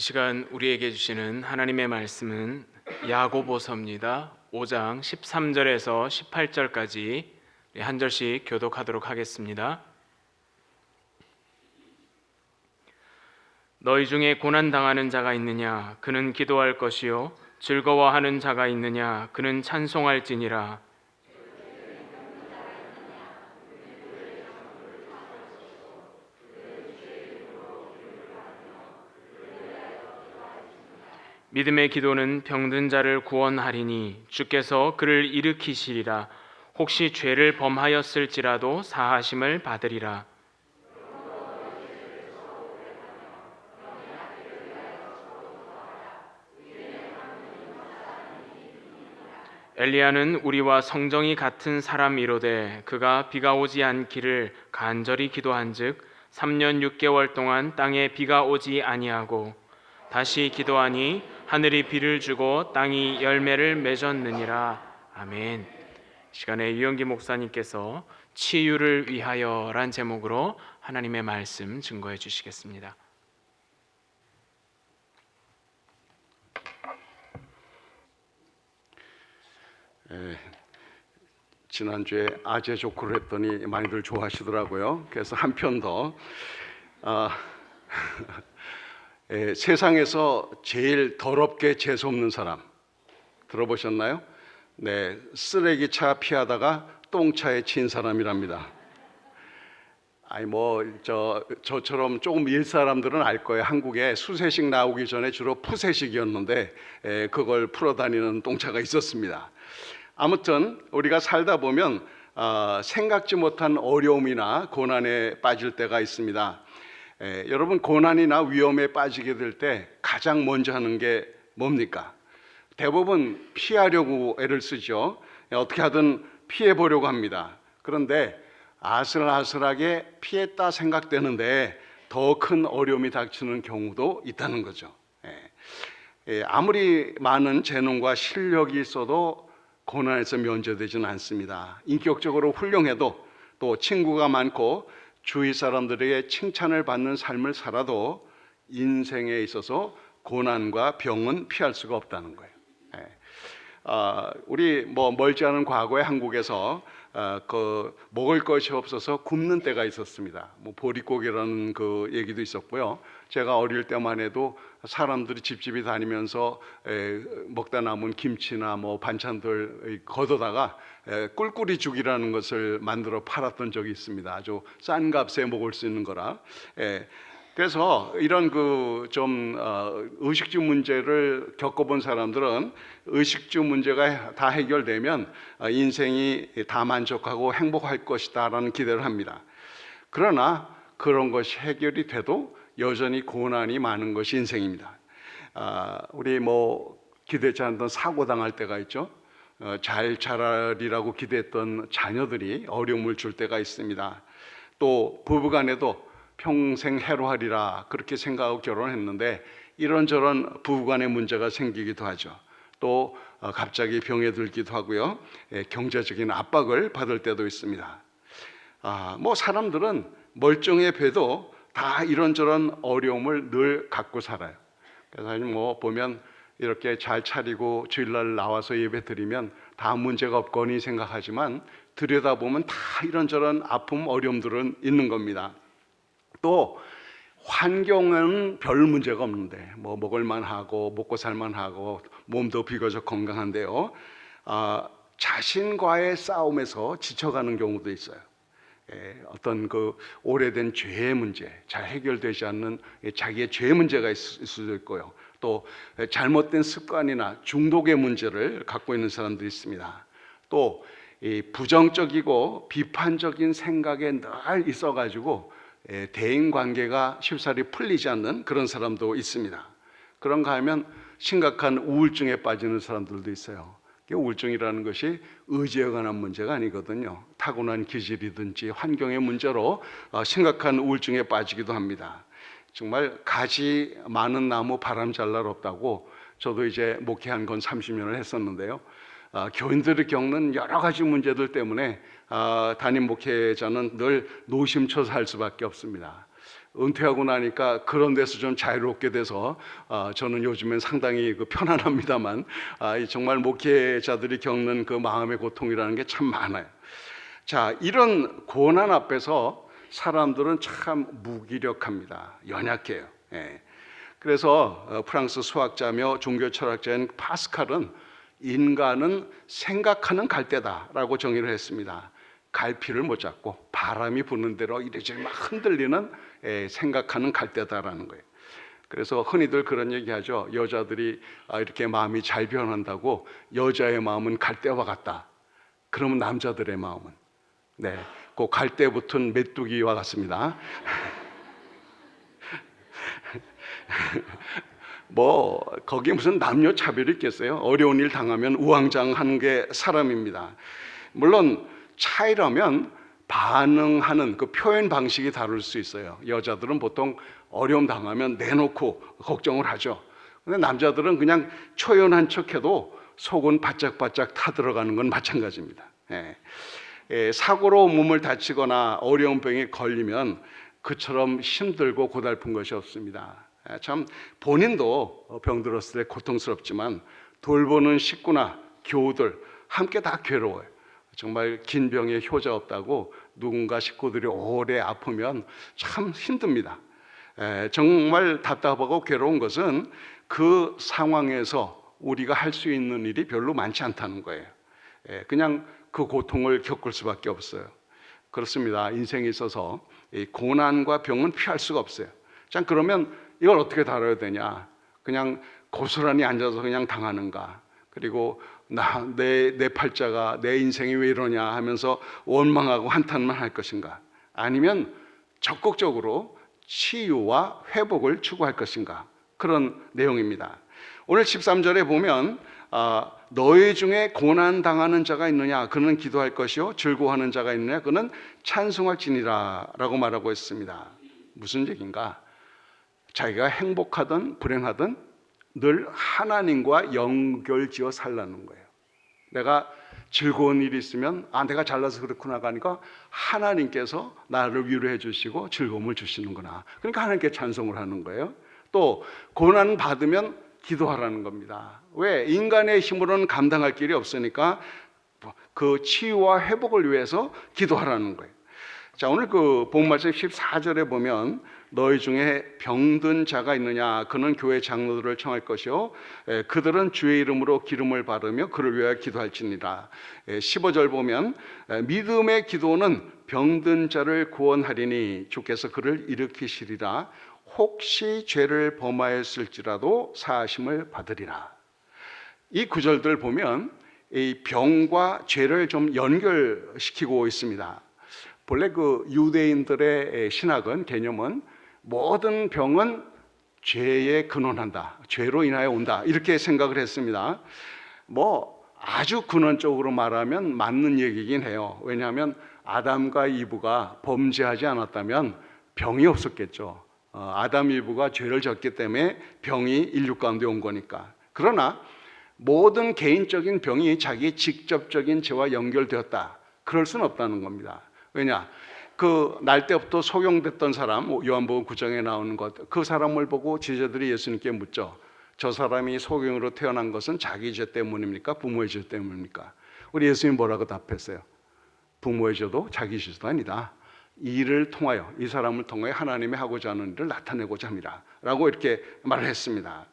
시간 우리에게 주시는 하나님의 말씀은 야고보서입니다. 5장 13절에서 18절까지 한 절씩 교독하도록 하겠습니다. 너희 중에 고난 당하는 자가 있느냐? 그는 기도할 것이요. 즐거워하는 자가 있느냐? 그는 찬송할지니라. 믿음의 기도는 병든 자를 구원하리니 주께서 그를 일으키시리라. 혹시 죄를 범하였을지라도 사하심을 받으리라. 엘리야는 우리와 성정이 같은 사람이로되 그가 비가 오지 않기를 간절히 기도한즉 3년 6개월 동안 땅에 비가 오지 아니하고 다시 기도하니 하늘이 비를 주고 땅이 열매를 맺었느니라. 아멘. 시간에 유영기 목사님께서 치유를 위하여란 제목으로 하나님의 말씀 증거해 주시겠습니다. 지난주에 아재 조크를 했더니 많이들 좋아하시더라고요. 그래서 한 편 더. 세상에서 제일 더럽게 재수 없는 사람 들어보셨나요? 네, 쓰레기차 피하다가 똥차에 친 사람이랍니다. 아니 저처럼 조금 일 사람들은 알 거예요. 한국에 수세식 나오기 전에 주로 푸세식이었는데 그걸 풀어 다니는 똥차가 있었습니다. 아무튼 우리가 살다 보면 생각지 못한 어려움이나 고난에 빠질 때가 있습니다. 여러분, 고난이나 위험에 빠지게 될 때 가장 먼저 하는 게 뭡니까? 대부분 피하려고 애를 쓰죠. 어떻게 하든 피해 보려고 합니다. 그런데 아슬아슬하게 피했다 생각되는데 더 큰 어려움이 닥치는 경우도 있다는 거죠. 아무리 많은 재능과 실력이 있어도 고난에서 면제되지는 않습니다. 인격적으로 훌륭해도 또 친구가 많고 주위 사람들에게 칭찬을 받는 삶을 살아도 인생에 있어서 고난과 병은 피할 수가 없다는 거예요. 우리 멀지 않은 과거에 한국에서 먹을 것이 없어서 굶는 때가 있었습니다. 보릿고개라는 그 얘기도 있었고요. 제가 어릴 때만 해도 사람들이 집집이 다니면서 먹다 남은 김치나 반찬들 걷어다가 꿀꿀이 죽이라는 것을 만들어 팔았던 적이 있습니다. 아주 싼 값에 먹을 수 있는 거라. 그래서 이런 의식주 문제를 겪어본 사람들은 의식주 문제가 다 해결되면 인생이 다 만족하고 행복할 것이다라는 기대를 합니다. 그러나 그런 것이 해결이 돼도 여전히 고난이 많은 것이 인생입니다. 우리 기대치 않던 사고 당할 때가 있죠. 잘 자라리라고 기대했던 자녀들이 어려움을 줄 때가 있습니다. 또 부부간에도 평생 해로하리라 그렇게 생각하고 결혼했는데 이런저런 부부간의 문제가 생기기도 하죠. 또 갑자기 병에 들기도 하고요. 경제적인 압박을 받을 때도 있습니다. 사람들은 멀쩡해 봬도 다 이런저런 어려움을 늘 갖고 살아요. 그래서 보면 이렇게 잘 차리고 주일날 나와서 예배 드리면 다 문제가 없거니 생각하지만 들여다보면 다 이런저런 아픔, 어려움들은 있는 겁니다. 또 환경은 별 문제가 없는데 먹을만 하고 먹고 살만 하고 몸도 비교적 건강한데요. 자신과의 싸움에서 지쳐가는 경우도 있어요. 어떤 오래된 죄의 문제, 잘 해결되지 않는 자기의 죄의 문제가 있을 수도 있고요. 또 잘못된 습관이나 중독의 문제를 갖고 있는 사람들이 있습니다. 또 부정적이고 비판적인 생각에 늘 있어가지고 대인관계가 쉽사리 풀리지 않는 그런 사람도 있습니다. 그런가 하면 심각한 우울증에 빠지는 사람들도 있어요. 우울증이라는 것이 의지에 관한 문제가 아니거든요. 타고난 기질이든지 환경의 문제로 심각한 우울증에 빠지기도 합니다. 정말 가지 많은 나무 바람 잘 날 없다고 저도 이제 목회한 건 30년을 했었는데요. 교인들이 겪는 여러 가지 문제들 때문에 담임 목회자는 늘 노심초사할 수밖에 없습니다. 은퇴하고 나니까 그런 데서 좀 자유롭게 돼서 저는 요즘엔 상당히 편안합니다만 이 정말 목회자들이 겪는 그 마음의 고통이라는 게 참 많아요. 자, 이런 고난 앞에서 사람들은 참 무기력합니다. 연약해요. 예. 그래서 프랑스 수학자며 종교 철학자인 파스칼은 인간은 생각하는 갈대다라고 정의를 했습니다. 갈피를 못 잡고 바람이 부는 대로 이리저리 막 흔들리는 생각하는 갈대다라는 거예요. 그래서 흔히들 그런 얘기하죠. 여자들이 이렇게 마음이 잘 변한다고 여자의 마음은 갈대와 같다. 그러면 남자들의 마음은 그 갈대 붙은 메뚜기와 같습니다. 거기에 무슨 남녀 차별이 있겠어요? 어려운 일 당하면 우왕좌왕하는 게 사람입니다. 물론 차이라면 반응하는 그 표현 방식이 다를 수 있어요. 여자들은 보통 어려움 당하면 내놓고 걱정을 하죠. 근데 남자들은 그냥 초연한 척해도 속은 바짝바짝 타들어가는 건 마찬가지입니다. 사고로 몸을 다치거나 어려운 병에 걸리면 그처럼 힘들고 고달픈 것이 없습니다. 참 본인도 병들었을 때 고통스럽지만 돌보는 식구나 교우들 함께 다 괴로워요. 정말 긴 병에 효자 없다고 누군가 식구들이 오래 아프면 참 힘듭니다. 정말 답답하고 괴로운 것은 그 상황에서 우리가 할 수 있는 일이 별로 많지 않다는 거예요. 그냥 그 고통을 겪을 수밖에 없어요. 그렇습니다. 인생에 있어서 고난과 병은 피할 수가 없어요. 자, 그러면 이걸 어떻게 다뤄야 되냐? 그냥 고스란히 앉아서 그냥 당하는가? 그리고 내 팔자가, 내 인생이 왜 이러냐 하면서 원망하고 한탄만 할 것인가? 아니면 적극적으로 치유와 회복을 추구할 것인가? 그런 내용입니다. 오늘 13절에 보면 너희 중에 고난당하는 자가 있느냐? 그는 기도할 것이요 즐거워하는 자가 있느냐? 그는 찬송할지니라 라고 말하고 있습니다. 무슨 얘기인가? 자기가 행복하든 불행하든 늘 하나님과 연결지어 살라는 거예요. 내가 즐거운 일이 있으면 내가 잘나서 그렇구나 하니까 하나님께서 나를 위로해 주시고 즐거움을 주시는구나. 그러니까 하나님께 찬송을 하는 거예요. 또 고난 받으면 기도하라는 겁니다. 왜? 인간의 힘으로는 감당할 길이 없으니까 그 치유와 회복을 위해서 기도하라는 거예요. 자, 오늘 그 본 말씀 14절에 보면 너희 중에 병든 자가 있느냐? 그는 교회 장로들을 청할 것이요 그들은 주의 이름으로 기름을 바르며 그를 위하여 기도할지니라. 15절 보면 믿음의 기도는 병든 자를 구원하리니 주께서 그를 일으키시리라. 혹시 죄를 범하였을지라도 사하심을 받으리라. 이 구절들 보면 이 병과 죄를 좀 연결시키고 있습니다. 본래 그 유대인들의 신학은, 개념은 모든 병은 죄에 근원한다, 죄로 인하여 온다, 이렇게 생각을 했습니다. 아주 근원적으로 말하면 맞는 얘기긴 해요. 왜냐하면 아담과 이브가 범죄하지 않았다면 병이 없었겠죠. 아담 이브가 죄를 졌기 때문에 병이 인류 가운데 온 거니까. 그러나 모든 개인적인 병이 자기 직접적인 죄와 연결되었다, 그럴 수는 없다는 겁니다. 왜냐? 그 날 때부터 소경됐던 사람, 요한복음 9장에 나오는 것, 그 사람을 보고 제자들이 예수님께 묻죠. 저 사람이 소경으로 태어난 것은 자기 죄 때문입니까? 부모의 죄 때문입니까? 우리 예수님 뭐라고 답했어요? 부모의 죄도 자기 죄도 아니다. 이를 통하여, 이 사람을 통하여 하나님이 하고자 하는 일을 나타내고자 합니다 라고 이렇게 말을 했습니다.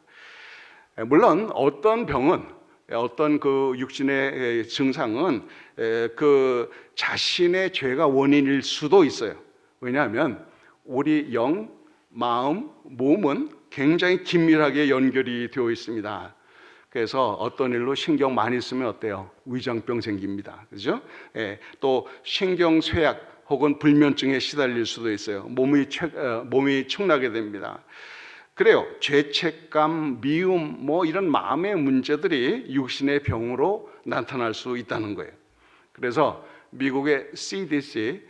물론 어떤 병은, 어떤 그 육신의 증상은 그 자신의 죄가 원인일 수도 있어요. 왜냐하면 우리 영, 마음, 몸은 굉장히 긴밀하게 연결이 되어 있습니다. 그래서 어떤 일로 신경 많이 쓰면 어때요? 위장병 생깁니다. 그죠? 또 신경쇠약 혹은 불면증에 시달릴 수도 있어요. 몸이 축나게 됩니다. 그래요. 죄책감, 미움, 이런 마음의 문제들이 육신의 병으로 나타날 수 있다는 거예요. 그래서 미국의 CDC,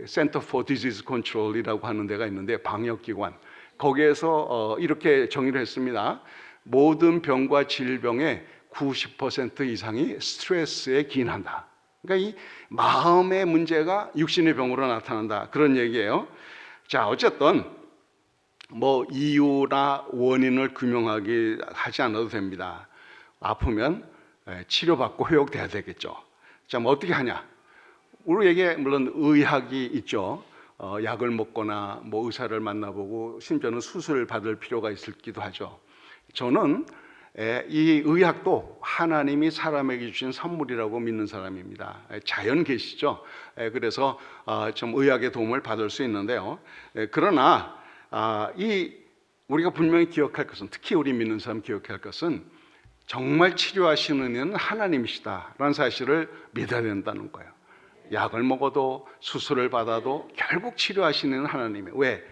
Center for Disease Control이라고 하는 데가 있는데, 방역기관, 거기에서 이렇게 정의를 했습니다. 모든 병과 질병의 90% 이상이 스트레스에 기인한다. 그러니까 이 마음의 문제가 육신의 병으로 나타난다, 그런 얘기예요. 자, 어쨌든 뭐 이유나 원인을 규명하기 하지 않아도 됩니다. 아프면 치료받고 회복돼야 되겠죠. 자, 뭐 어떻게 하냐? 우리에게 물론 의학이 있죠. 약을 먹거나 뭐 의사를 만나보고 심지어는 수술을 받을 필요가 있기도 하죠. 저는 이 의학도 하나님이 사람에게 주신 선물이라고 믿는 사람입니다. 자연 계시죠. 그래서 좀 의학의 도움을 받을 수 있는데요. 그러나 이 우리가 분명히 기억할 것은, 특히 우리 믿는 사람 기억해야 할 것은 정말 치료하시는 이는 하나님이시다라는 사실을 믿어야 된다는 거예요. 약을 먹어도 수술을 받아도 결국 치료하시는 이는 하나님이에요. 왜?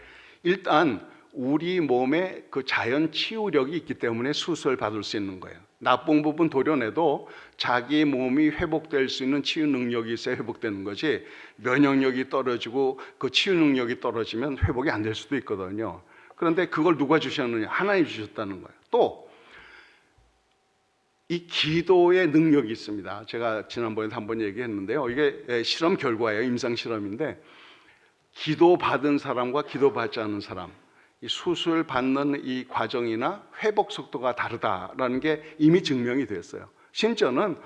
일단 우리 몸에 그 자연 치유력이 있기 때문에 수술을 받을 수 있는 거예요. 나쁜 부분 도려내도 자기 몸이 회복될 수 있는 치유 능력이 있어야 회복되는 거지, 면역력이 떨어지고 그 치유 능력이 떨어지면 회복이 안 될 수도 있거든요. 그런데 그걸 누가 주셨느냐? 하나님이 주셨다는 거예요. 또 이 기도의 능력이 있습니다. 제가 지난번에 한번 얘기했는데요. 이게 실험 결과예요. 임상 실험인데 기도 받은 사람과 기도 받지 않은 사람, 이 수술 받는 이 과정이나 회복 속도가 다르다라는 게 이미 증명이 됐어요. 심지어는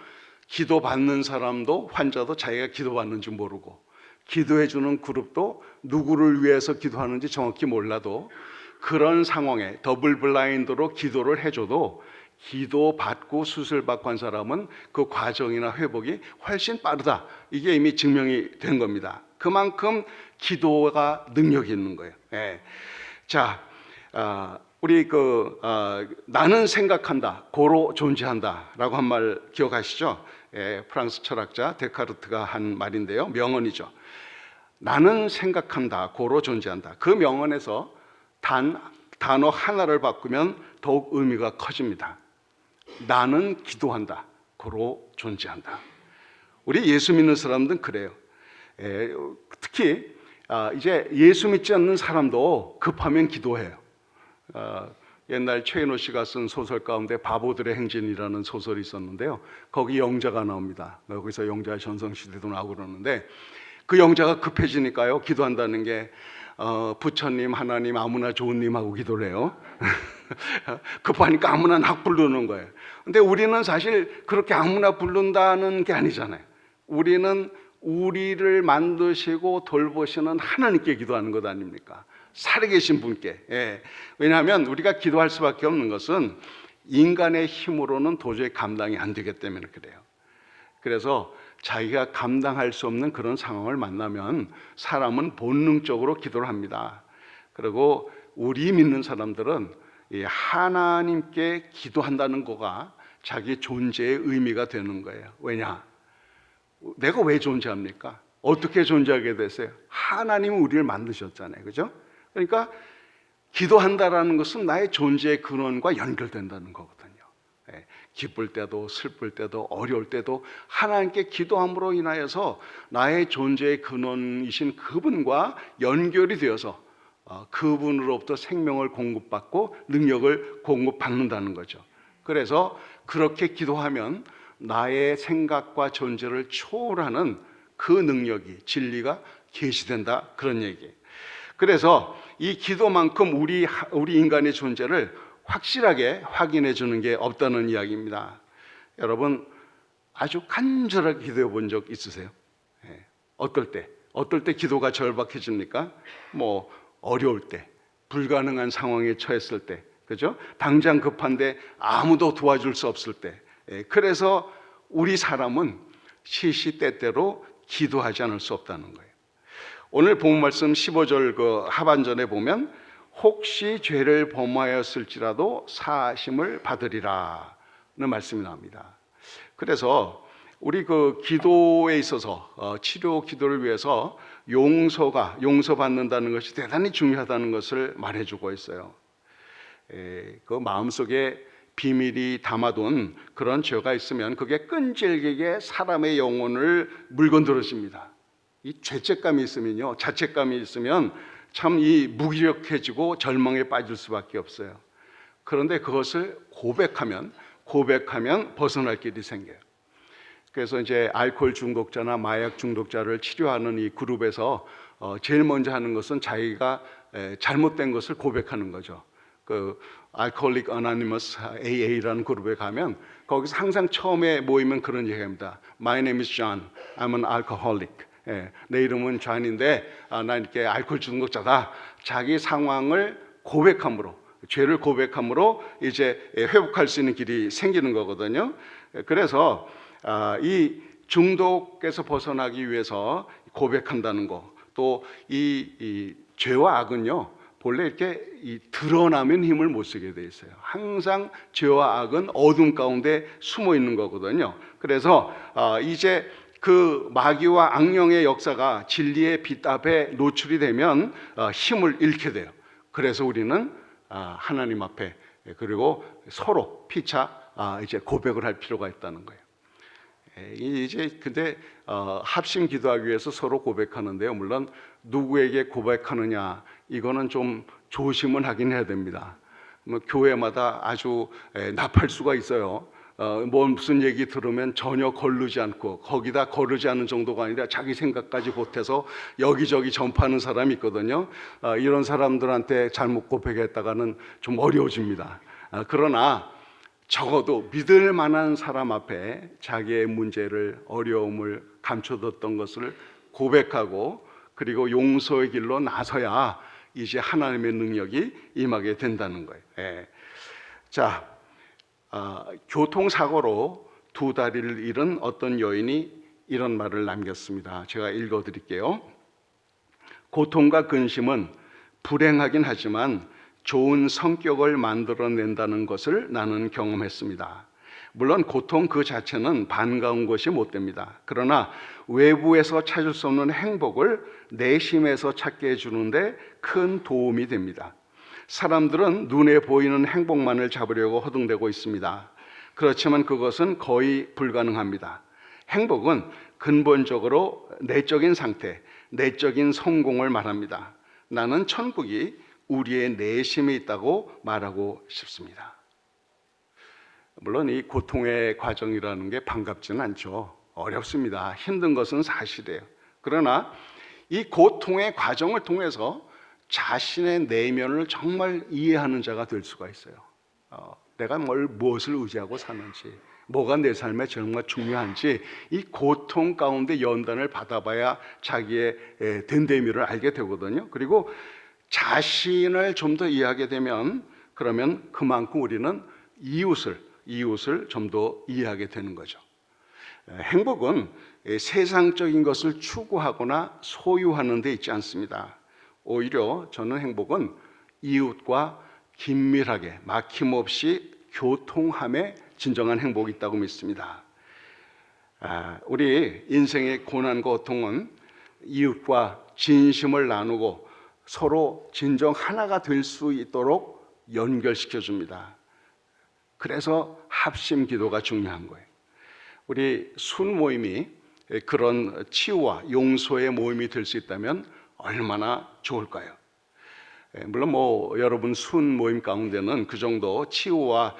기도 받는 사람도 환자도 자기가 기도 받는 줄 모르고, 기도해 주는 그룹도 누구를 위해서 기도하는지 정확히 몰라도 그런 상황에 더블 블라인드로 기도를 해줘도 기도 받고 수술 받고 한 사람은 그 과정이나 회복이 훨씬 빠르다. 이게 이미 증명이 된 겁니다. 그만큼 기도가 능력이 있는 거예요. 자, 우리 나는 생각한다, 고로 존재한다라고 한 말 기억하시죠? 프랑스 철학자 데카르트가 한 말인데요. 명언이죠. 나는 생각한다, 고로 존재한다. 그 명언에서 단어 하나를 바꾸면 더욱 의미가 커집니다. 나는 기도한다, 고로 존재한다. 우리 예수 믿는 사람들은 그래요. 특히 이제 예수 믿지 않는 사람도 급하면 기도해요. 옛날 최인호 씨가 쓴 소설 가운데 바보들의 행진이라는 소설이 있었는데요. 거기 영자가 나옵니다. 거기서 영자 전성시대도 나오고 그러는데 그 영자가 급해지니까요, 기도한다는 게 부처님, 하나님, 아무나 좋은 님하고 기도를 해요. 급하니까 아무나 막 부르는 거예요. 근데 우리는 사실 그렇게 아무나 부른다는 게 아니잖아요. 우리는 우리를 만드시고 돌보시는 하나님께 기도하는 것 아닙니까? 살아계신 분께. 왜냐하면 우리가 기도할 수밖에 없는 것은 인간의 힘으로는 도저히 감당이 안 되기 때문에 그래요. 그래서 자기가 감당할 수 없는 그런 상황을 만나면 사람은 본능적으로 기도를 합니다. 그리고 우리 믿는 사람들은 하나님께 기도한다는 거가 자기 존재의 의미가 되는 거예요. 왜냐? 내가 왜 존재합니까? 어떻게 존재하게 됐어요? 하나님은 우리를 만드셨잖아요. 그죠? 그러니까 기도한다라는 것은 나의 존재의 근원과 연결된다는 거거든요. 기쁠 때도 슬플 때도 어려울 때도 하나님께 기도함으로 인하여서 나의 존재의 근원이신 그분과 연결이 되어서 그분으로부터 생명을 공급받고 능력을 공급받는다는 거죠. 그래서 그렇게 기도하면 나의 생각과 존재를 초월하는 그 능력이, 진리가 계시된다, 그런 얘기예요. 그래서 이 기도만큼 우리 인간의 존재를 확실하게 확인해 주는 게 없다는 이야기입니다. 여러분 아주 간절하게 기도해 본 적 있으세요? 어떨 때 기도가 절박해집니까? 뭐 어려울 때, 불가능한 상황에 처했을 때, 그죠? 당장 급한데 아무도 도와줄 수 없을 때. 그래서 우리 사람은 시시때때로 기도하지 않을 수 없다는 거예요. 오늘 본 말씀 15절 그 하반전에 보면 혹시 죄를 범하였을지라도 사하심을 받으리라는 말씀이 나옵니다. 그래서 우리 그 기도에 있어서 치료 기도를 위해서 용서받는다는 것이 대단히 중요하다는 것을 말해주고 있어요. 그 마음속에 비밀이 담아둔 그런 죄가 있으면 그게 끈질기게 사람의 영혼을 물건드러집니다. 이 죄책감이 있으면요, 자책감이 있으면 참 이 무기력해지고 절망에 빠질 수밖에 없어요. 그런데 그것을 고백하면 벗어날 길이 생겨요. 그래서 이제 알코올 중독자나 마약 중독자를 치료하는 이 그룹에서 제일 먼저 하는 것은 자기가 잘못된 것을 고백하는 거죠. 그 알코올릭 어나니머스 AA라는 그룹에 가면 거기서 항상 처음에 모이면 그런 얘기합니다. My name is John. I'm an alcoholic. 내 이름은 존인데 나 이렇게 알코올 중독자다. 자기 상황을 고백함으로, 죄를 고백함으로 이제 회복할 수 있는 길이 생기는 거거든요. 그래서 이 중독에서 벗어나기 위해서 고백한다는 거, 또 이 죄와 악은요 본래 이렇게 드러나면 힘을 못 쓰게 돼 있어요. 항상 죄와 악은 어둠 가운데 숨어 있는 거거든요. 그래서 이제 그 마귀와 악령의 역사가 진리의 빛 앞에 노출이 되면 힘을 잃게 돼요. 그래서 우리는 하나님 앞에, 그리고 서로 피차 이제 고백을 할 필요가 있다는 거예요. 이제 근데 합심 기도하기 위해서 서로 고백하는데요. 물론 누구에게 고백하느냐 이거는 좀 조심은 하긴 해야 됩니다. 뭐 교회마다 아주 나팔 수가 있어요. 뭐 무슨 얘기 들으면 전혀 거르지 않고, 거기다 거르지 않은 정도가 아니라 자기 생각까지 보태서 여기저기 전파하는 사람이 있거든요. 이런 사람들한테 잘못 고백했다가는 좀 어려워집니다. 그러나 적어도 믿을 만한 사람 앞에 자기의 문제를, 어려움을, 감춰뒀던 것을 고백하고, 그리고 용서의 길로 나서야 이제 하나님의 능력이 임하게 된다는 거예요. 자, 교통사고로 두 다리를 잃은 어떤 여인이 이런 말을 남겼습니다. 제가 읽어드릴게요. 고통과 근심은 불행하긴 하지만 좋은 성격을 만들어낸다는 것을 나는 경험했습니다. 물론 고통 그 자체는 반가운 것이 못 됩니다. 그러나 외부에서 찾을 수 없는 행복을 내심에서 찾게 해주는데 큰 도움이 됩니다. 사람들은 눈에 보이는 행복만을 잡으려고 허둥대고 있습니다. 그렇지만 그것은 거의 불가능합니다. 행복은 근본적으로 내적인 상태, 내적인 성공을 말합니다. 나는 천국이 우리의 내심에 있다고 말하고 싶습니다. 물론 이 고통의 과정이라는 게 반갑지는 않죠. 어렵습니다. 힘든 것은 사실이에요. 그러나 이 고통의 과정을 통해서 자신의 내면을 정말 이해하는 자가 될 수가 있어요. 내가 무엇을 의지하고 사는지, 뭐가 내 삶에 정말 중요한지 이 고통 가운데 연단을 받아봐야 자기의 됨됨이를 알게 되거든요. 그리고 자신을 좀 더 이해하게 되면, 그러면 그만큼 우리는 이웃을 좀 더 이해하게 되는 거죠. 행복은 세상적인 것을 추구하거나 소유하는 데 있지 않습니다. 오히려 저는 행복은 이웃과 긴밀하게 막힘없이 교통함에 진정한 행복이 있다고 믿습니다. 우리 인생의 고난과 고통은 이웃과 진심을 나누고 서로 진정 하나가 될 수 있도록 연결시켜 줍니다. 그래서 합심 기도가 중요한 거예요. 우리 순 모임이 그런 치유와 용서의 모임이 될 수 있다면 얼마나 좋을까요? 물론 여러분 순 모임 가운데는 그 정도 치유와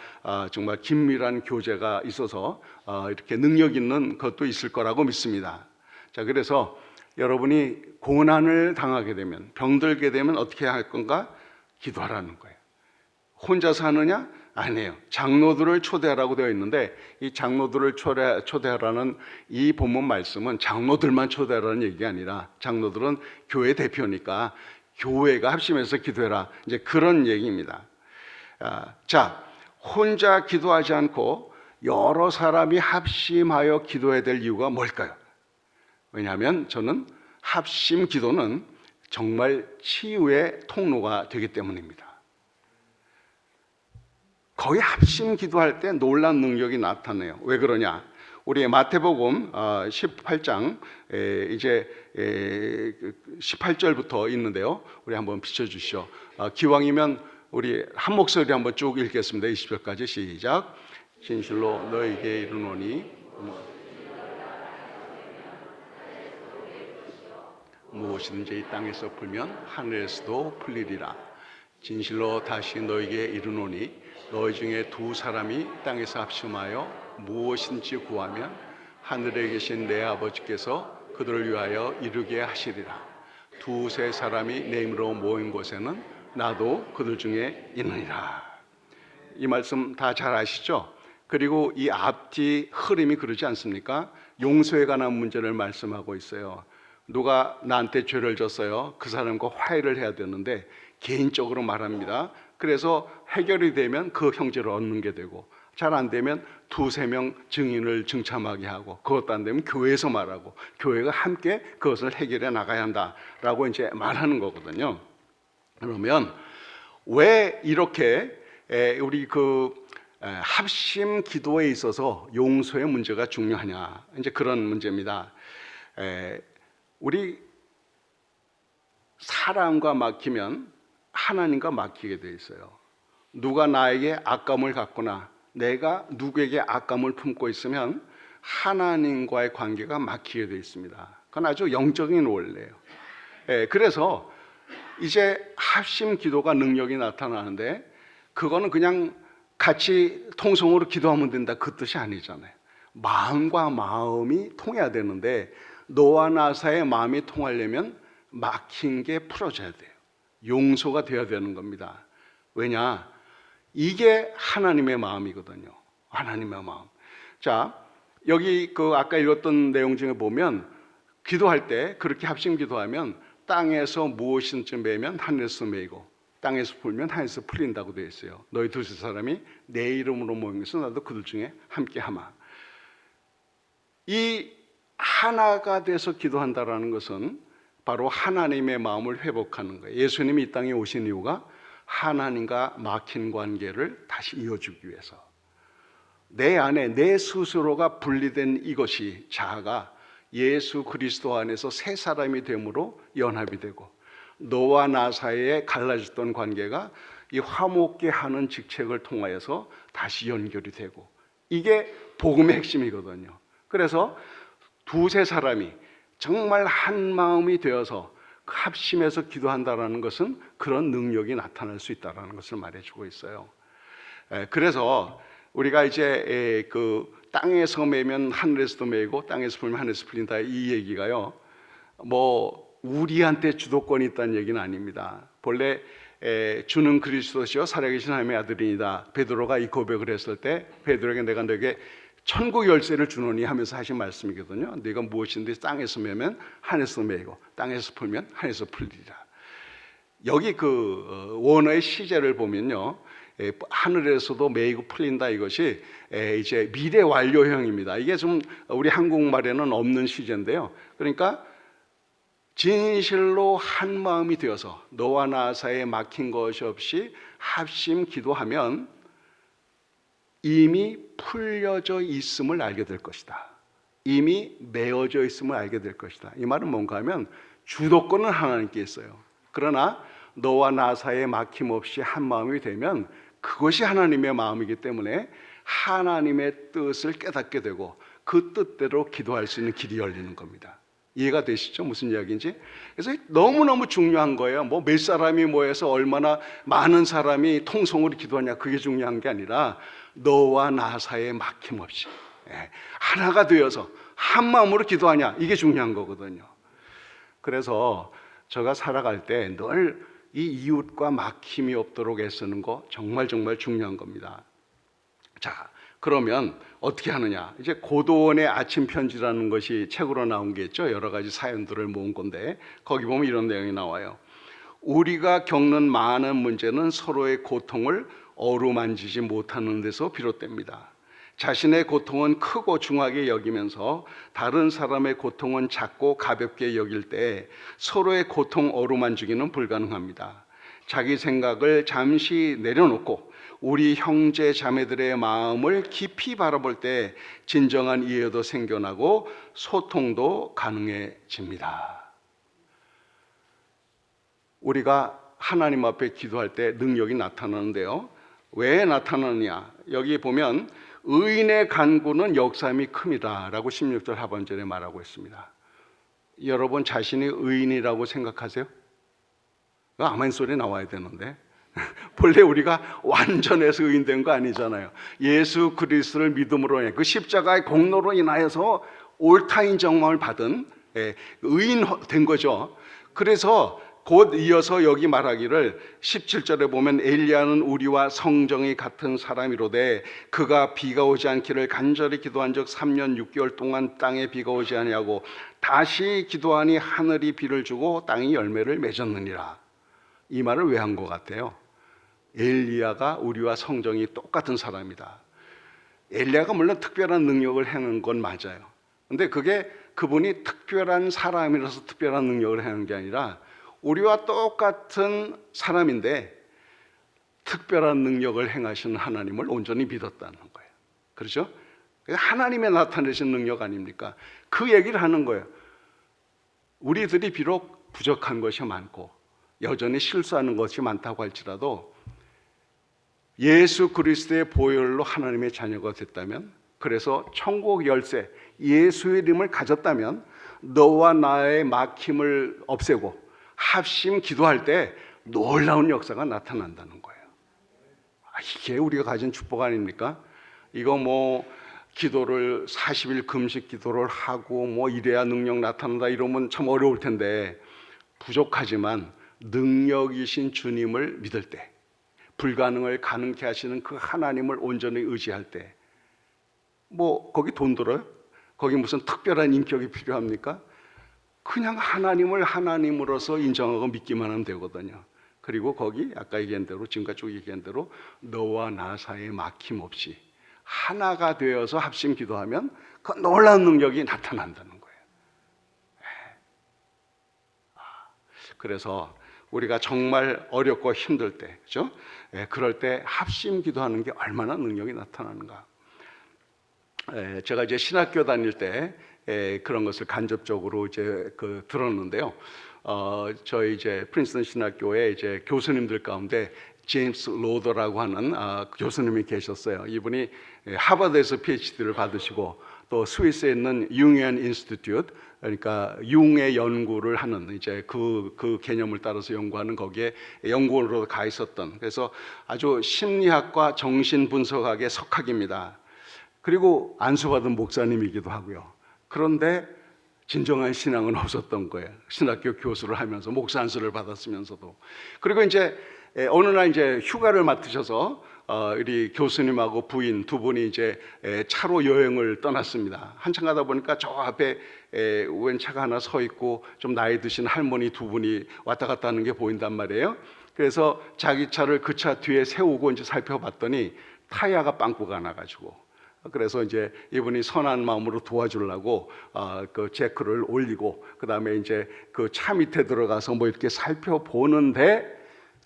정말 긴밀한 교제가 있어서 이렇게 능력 있는 것도 있을 거라고 믿습니다. 자, 그래서 여러분이 고난을 당하게 되면, 병들게 되면 어떻게 할 건가? 기도하라는 거예요. 혼자서 하느냐? 아니에요. 장로들을 초대하라고 되어 있는데, 이 장로들을 초대하라는 이 본문 말씀은 장로들만 초대하라는 얘기가 아니라, 장로들은 교회 대표니까 교회가 합심해서 기도해라, 이제 그런 얘기입니다. 자, 혼자 기도하지 않고 여러 사람이 합심하여 기도해야 될 이유가 뭘까요? 왜냐하면 저는 합심 기도는 정말 치유의 통로가 되기 때문입니다. 거의 합심 기도할 때 놀라운 능력이 나타나요. 왜 그러냐? 우리 마태복음 18장 이제 18절부터 있는데요. 우리 한번 비춰주시죠. 기왕이면 우리 한 목소리 한번 쭉 읽겠습니다. 20절까지 시작. 진실로 너에게 이르노니 무엇이든지 이 땅에서 풀면 하늘에서도 풀리리라. 진실로 다시 너에게 이르노니 너희 중에 두 사람이 땅에서 합심하여 무엇인지 구하면 하늘에 계신 내 아버지께서 그들을 위하여 이루게 하시리라. 두세 사람이 내 이름으로 모인 곳에는 나도 그들 중에 있느니라. 이 말씀 다 잘 아시죠? 그리고 이 앞뒤 흐름이 그러지 않습니까? 용서에 관한 문제를 말씀하고 있어요. 누가 나한테 죄를 졌어요. 그 사람과 화해를 해야 되는데 개인적으로 말합니다. 그래서 해결이 되면 그 형제를 얻는 게 되고, 잘 안 되면 두세 명 증인을 증참하게 하고, 그것도 안 되면 교회에서 말하고, 교회가 함께 그것을 해결해 나가야 한다라고 이제 말하는 거거든요. 그러면 왜 이렇게 우리 합심 기도에 있어서 용서의 문제가 중요하냐, 이제 그런 문제입니다. 우리 사람과 막히면 하나님과 막히게 돼 있어요. 누가 나에게 악감을 갖거나 내가 누구에게 악감을 품고 있으면 하나님과의 관계가 막히게 돼 있습니다. 그건 아주 영적인 원리예요. 그래서 이제 합심 기도가 능력이 나타나는데, 그거는 그냥 같이 통성으로 기도하면 된다 그 뜻이 아니잖아요. 마음과 마음이 통해야 되는데, 너와 나 사이의 마음이 통하려면 막힌 게 풀어져야 돼요. 용서가 되어야 되는 겁니다. 왜냐? 이게 하나님의 마음이거든요. 하나님의 마음. 자, 여기 아까 읽었던 내용 중에 보면, 기도할 때 그렇게 합심 기도하면 땅에서 무엇인지 매면 하늘에서 매이고 땅에서 풀면 하늘에서 풀린다고 되어 있어요. 너희 두세 사람이 내 이름으로 모인 것은 나도 그들 중에 함께 하마. 이 하나가 돼서 기도한다라는 것은 바로 하나님의 마음을 회복하는 거예요. 예수님이 이 땅에 오신 이유가 하나님과 막힌 관계를 다시 이어주기 위해서. 내 안에 내 스스로가 분리된 이것이, 자아가 예수 그리스도 안에서 새 사람이 됨으로 연합이 되고, 너와 나 사이에 갈라졌던 관계가 이 화목케 하는 직책을 통하여서 다시 연결이 되고, 이게 복음의 핵심이거든요. 그래서 두세 사람이 정말 한 마음이 되어서 합심해서 기도한다라는 것은 그런 능력이 나타날 수 있다는 것을 말해주고 있어요. 그래서 우리가 이제 땅에서 매면 하늘에서도 매고 땅에서 풀면 하늘에서 풀린다, 이 얘기가요, 뭐 우리한테 주도권이 있다는 얘기는 아닙니다. 본래 주는 그리스도시요 살아계신 하나님의 아들이니다, 베드로가 이 고백을 했을 때 베드로에게 내가 너에게 천국 열쇠를 주노니 하면서 하신 말씀이거든요. 네가 무엇인데 땅에서 매면 하늘에서 매고 땅에서 풀면 하늘에서 풀리리라. 여기 원어의 시제를 보면요, 하늘에서도 매이고 풀린다, 이것이 이제 미래 완료형입니다. 이게 좀 우리 한국말에는 없는 시제인데요. 그러니까 진실로 한 마음이 되어서 너와 나 사이에 막힌 것이 없이 합심 기도하면 이미 풀려져 있음을 알게 될 것이다. 이미 메어져 있음을 알게 될 것이다. 이 말은 뭔가 하면 주도권은 하나님께 있어요. 그러나 너와 나 사이에 막힘없이 한 마음이 되면 그것이 하나님의 마음이기 때문에 하나님의 뜻을 깨닫게 되고 그 뜻대로 기도할 수 있는 길이 열리는 겁니다. 이해가 되시죠? 무슨 이야기인지? 그래서 너무너무 중요한 거예요. 뭐 몇 사람이 모여서 얼마나 많은 사람이 통성으로 기도하냐, 그게 중요한 게 아니라 너와 나 사이에 막힘없이 하나가 되어서 한 마음으로 기도하냐, 이게 중요한 거거든요. 그래서 제가 살아갈 때 늘 이 이웃과 막힘이 없도록 애쓰는 거 정말 중요한 겁니다. 자, 그러면 어떻게 하느냐? 이제 고도원의 아침 편지라는 것이 책으로 나온 게 있죠. 여러 가지 사연들을 모은 건데 거기 보면 이런 내용이 나와요. 우리가 겪는 많은 문제는 서로의 고통을 어루만지지 못하는 데서 비롯됩니다. 자신의 고통은 크고 중하게 여기면서 다른 사람의 고통은 작고 가볍게 여길 때 서로의 고통 어루만지기는 불가능합니다. 자기 생각을 잠시 내려놓고 우리 형제 자매들의 마음을 깊이 바라볼 때 진정한 이해도 생겨나고 소통도 가능해집니다. 우리가 하나님 앞에 기도할 때 능력이 나타나는데요. 왜 나타나느냐? 여기 보면 의인의 간구는 역사함이 큽니다 라고 16절 하반절에 말하고 있습니다. 여러분 자신이 의인이라고 생각하세요? 아멘 소리 나와야 되는데 본래 우리가 완전해서 의인된 거 아니잖아요. 예수 그리스도를 믿음으로 그 십자가의 공로로 인하여서 옳다 인정을 받은 의인 된 거죠. 그래서 곧 이어서 여기 말하기를 17절에 보면 엘리야는 우리와 성정이 같은 사람이로되 그가 비가 오지 않기를 간절히 기도한 적 3년 6개월 동안 땅에 비가 오지 아니하고 다시 기도하니 하늘이 비를 주고 땅이 열매를 맺었느니라. 이 말을 왜 한 것 같아요? 엘리야가 우리와 성정이 똑같은 사람이다. 엘리야가 물론 특별한 능력을 행한 건 맞아요. 근데 그게 그분이 특별한 사람이라서 특별한 능력을 행한 게 아니라 우리와 똑같은 사람인데 특별한 능력을 행하시는 하나님을 온전히 믿었다는 거예요. 그렇죠? 하나님의 나타내신 능력 아닙니까? 그 얘기를 하는 거예요. 우리들이 비록 부족한 것이 많고 여전히 실수하는 것이 많다고 할지라도 예수 그리스도의 보혈로 하나님의 자녀가 됐다면, 그래서 천국 열쇠 예수의 이름을 가졌다면 너와 나의 막힘을 없애고 합심 기도할 때 놀라운 역사가 나타난다는 거예요. 이게 우리가 가진 축복 아닙니까? 이거 뭐 기도를 40일 금식 기도를 하고 뭐 이래야 능력 나타난다 이러면 참 어려울 텐데, 부족하지만 능력이신 주님을 믿을 때, 불가능을 가능케 하시는 그 하나님을 온전히 의지할 때, 뭐 거기 돈 들어요? 거기 무슨 특별한 인격이 필요합니까? 그냥 하나님을 하나님으로서 인정하고 믿기만 하면 되거든요. 그리고 거기 아까 얘기한 대로, 지금까지 쭉 얘기한 대로 너와 나 사이에 막힘 없이 하나가 되어서 합심 기도하면 그 놀라운 능력이 나타난다는 거예요. 그래서 우리가 정말 어렵고 힘들 때, 그렇죠? 그럴 때 합심 기도하는 게 얼마나 능력이 나타나는가. 제가 이제 신학교 다닐 때 그런 것을 간접적으로 이제 들었는데요. 저희 이제 프린스턴 신학교에 이제 교수님들 가운데 제임스 로더라고 하는 교수님이 계셨어요. 이분이 하버드에서 PhD를 받으시고 또 스위스에 있는 융현 인스티튜트, 그러니까 융의 연구를 하는 이제 그 개념을 따라서 연구하는 거기에 연구원으로 가 있었던, 그래서 아주 심리학과 정신분석학의 석학입니다. 그리고 안수받은 목사님이기도 하고요. 그런데 진정한 신앙은 없었던 거예요. 신학교 교수를 하면서 목사 안수를 받았으면서도. 그리고 이제 어느 날 이제 휴가를 맡으셔서 우리 교수님하고 부인 두 분이 이제 차로 여행을 떠났습니다. 한참 가다 보니까 저 앞에 웬 차가 하나 서 있고 좀 나이 드신 할머니 두 분이 왔다 갔다 하는 게 보인단 말이에요. 그래서 자기 차를 그 차 뒤에 세우고 이제 살펴봤더니 타이어가 빵꾸가 나가지고, 그래서 이제 이분이 선한 마음으로 도와주려고 그 제크를 올리고 그 다음에 이제 그 차 밑에 들어가서 뭐 이렇게 살펴보는데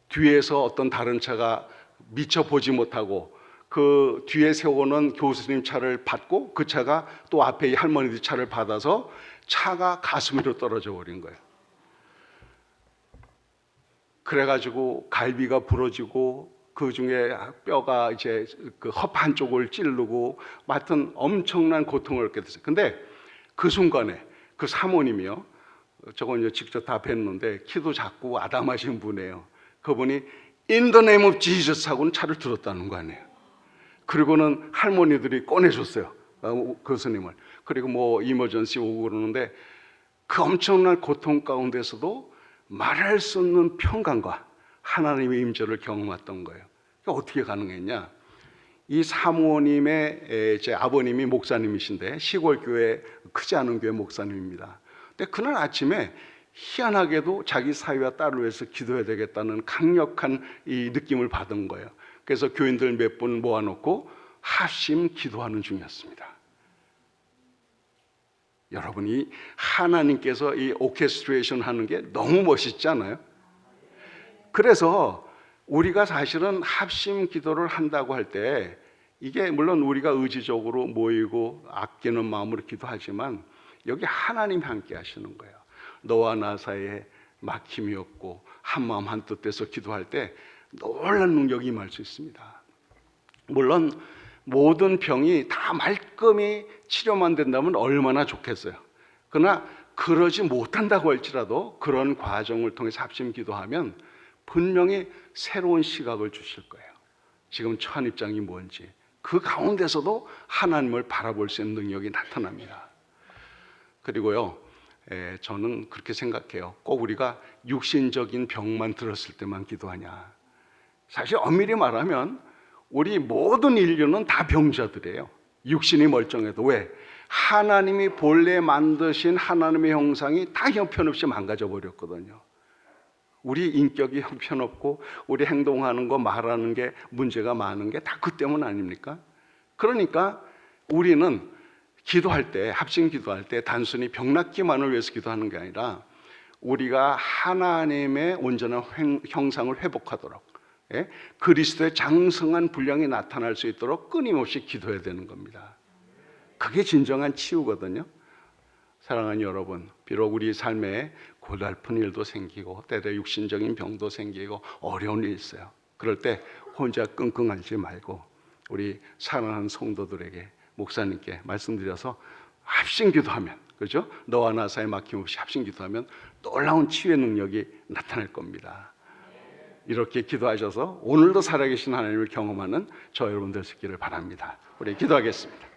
뒤에서 어떤 다른 차가 미처 보지 못하고 그 뒤에 세워놓은 교수님 차를 받고 그 차가 또 앞에 이 할머니들 차를 받아서 차가 가슴 위로 떨어져 버린 거예요. 그래가지고 갈비가 부러지고 그 중에 뼈가 이제 그 허파 한쪽을 찌르고 하여튼 엄청난 고통을 얻게 됐어요. 근데 그 순간에 그 사모님이요, 저건 이제 직접 답했는데 키도 작고 아담하신 분이에요. 그분이 In the name of Jesus 하고는 차를 들었다는 거 아니에요. 그리고는 할머니들이 꺼내줬어요, 교수님을. 그리고 뭐 이머전시 오고 그러는데 그 엄청난 고통 가운데서도 말할 수 없는 평강과 하나님의 임재를 경험했던 거예요. 그러니까 어떻게 가능했냐? 이 사모님의 제 아버님이 목사님이신데 시골 교회, 크지 않은 교회 목사님입니다. 근데 그날 아침에 희한하게도 자기 사위와 딸을 위해서 기도해야 되겠다는 강력한 이 느낌을 받은 거예요. 그래서 교인들 몇 분 모아놓고 합심 기도하는 중이었습니다. 여러분이 하나님께서 이 오케스트레이션 하는 게 너무 멋있지 않아요? 그래서 우리가 사실은 합심 기도를 한다고 할 때 이게 물론 우리가 의지적으로 모이고 아끼는 마음으로 기도하지만 여기 하나님 함께 하시는 거예요. 너와 나 사이에 막힘이 없고 한마음 한뜻 돼서 기도할 때 놀라운 능력이 임할 수 있습니다. 물론 모든 병이 다 말끔히 치료만 된다면 얼마나 좋겠어요. 그러나 그러지 못한다고 할지라도 그런 과정을 통해서 합심 기도하면 분명히 새로운 시각을 주실 거예요. 지금 처한 입장이 뭔지, 그 가운데서도 하나님을 바라볼 수 있는 능력이 나타납니다. 그리고요, 저는 그렇게 생각해요. 꼭 우리가 육신적인 병만 들었을 때만 기도하냐. 사실 엄밀히 말하면 우리 모든 인류는 다 병자들이에요. 육신이 멀쩡해도. 왜? 하나님이 본래 만드신 하나님의 형상이 다 형편없이 망가져 버렸거든요. 우리 인격이 형편없고 우리 행동하는 거 말하는 게 문제가 많은 게 다 그 때문 아닙니까? 그러니까 우리는 기도할 때, 합심 기도할 때 단순히 병낫기만을 위해서 기도하는 게 아니라 우리가 하나님의 온전한 형상을 회복하도록, 그리스도의 장성한 분량이 나타날 수 있도록 끊임없이 기도해야 되는 겁니다. 그게 진정한 치유거든요. 사랑하는 여러분, 비록 우리 삶에 고달픈 일도 생기고 때로 육신적인 병도 생기고 어려운 일이 있어요. 그럴 때 혼자 끙끙 앓지 말고 우리 사랑하는 성도들에게, 목사님께 말씀드려서 합심 기도하면, 그렇죠? 너와 나 사이 막힘없이 합심 기도하면 놀라운 치유의 능력이 나타날 겁니다. 이렇게 기도하셔서 오늘도 살아계신 하나님을 경험하는 저 여러분들 되시기를 바랍니다. 우리 기도하겠습니다.